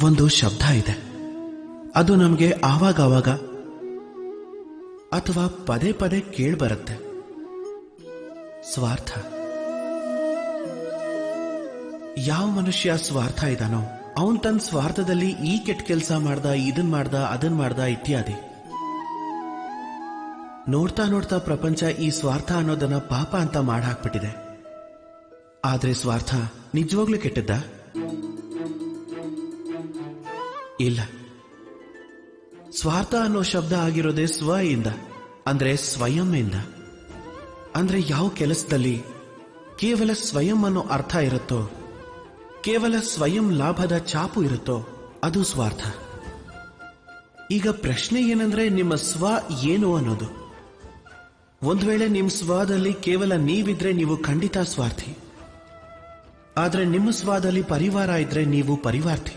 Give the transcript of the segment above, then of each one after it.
ಒಂದು ಶಬ್ದ ಇದೆ. ಅದು ನಮಗೆ ಆವಾಗವಾಗ ಅಥವಾ ಪದೇ ಪದೇ ಕೇಳ್ಬರುತ್ತೆ. ಸ್ವಾರ್ಥ. ಯಾವ ಮನುಷ್ಯ ಸ್ವಾರ್ಥ ಇದಾನೋ ಅವನ್ ತನ್ನ ಸ್ವಾರ್ಥದಲ್ಲಿ ಈ ಕೆಟ್ಟ ಕೆಲಸ ಮಾಡ್ದ, ಇದನ್ ಮಾಡ್ದ, ಅದನ್ ಮಾಡ್ದ ಇತ್ಯಾದಿ. ನೋಡ್ತಾ ನೋಡ್ತಾ ಪ್ರಪಂಚ ಈ ಸ್ವಾರ್ಥ ಅನ್ನೋದನ್ನ ಪಾಪ ಅಂತ ಮಾಡಾಕ್ಬಿಟ್ಟಿದೆ. ಆದ್ರೆ ಸ್ವಾರ್ಥ ನಿಜವಾಗ್ಲೂ ಕೆಟ್ಟದ್ದ? ಇಲ್ಲ. ಸ್ವಾರ್ಥ ಅನ್ನೋ ಶಬ್ದ ಆಗಿರೋದೇ ಸ್ವ ಇಂದ, ಅಂದ್ರೆ ಸ್ವಯಂ ಇಂದ. ಅಂದ್ರೆ ಯಾವ ಕೆಲಸದಲ್ಲಿ ಕೇವಲ ಸ್ವಯಂ ಅನ್ನೋ ಅರ್ಥ ಇರುತ್ತೋ, ಕೇವಲ ಸ್ವಯಂ ಲಾಭದ ಛಾಪು ಇರುತ್ತೋ ಅದು ಸ್ವಾರ್ಥ. ಈಗ ಪ್ರಶ್ನೆ ಏನಂದ್ರೆ ನಿಮ್ಮ ಸ್ವ ಏನು ಅನ್ನೋದು. ಒಂದ್ ವೇಳೆ ನಿಮ್ಮ ಸ್ವದಲ್ಲಿ ಕೇವಲ ನೀವಿದ್ರೆ ನೀವು ಖಂಡಿತ ಸ್ವಾರ್ಥಿ. ಆದ್ರೆ ನಿಮ್ಮ ಸ್ವದಲ್ಲಿ ಪರಿವಾರ ಇದ್ರೆ ನೀವು ಪರಿವಾರ್ಥಿ.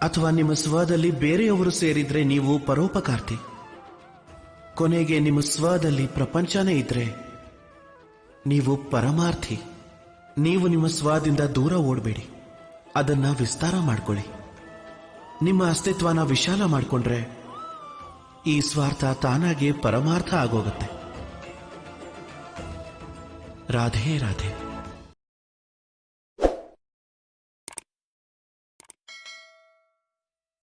ಅಥವಾ ನಿಮ್ಮ ಸ್ವದಲ್ಲಿ ಬೇರೆಯವರು ಸೇರಿದ್ರೆ ನೀವು ಪರೋಪಕಾರ್ತಿ. ಕೊನೆಗೆ ನಿಮ್ಮ ಸ್ವದಲ್ಲಿ ಪ್ರಪಂಚನೇ ಇದ್ರೆ ನೀವು ಪರಮಾರ್ಥಿ. ನೀವು ನಿಮ್ಮ ಸ್ವದಿಂದ ದೂರ ಓಡಬೇಡಿ, ಅದನ್ನ ವಿಸ್ತಾರ ಮಾಡ್ಕೊಳ್ಳಿ. ನಿಮ್ಮ ಅಸ್ತಿತ್ವನ ವಿಶಾಲ ಮಾಡಿಕೊಂಡ್ರೆ ಈ ಸ್ವಾರ್ಥ ತಾನಾಗೆ ಪರಮಾರ್ಥ ಆಗೋಗುತ್ತೆ. ರಾಧೆ ರಾಧೆ.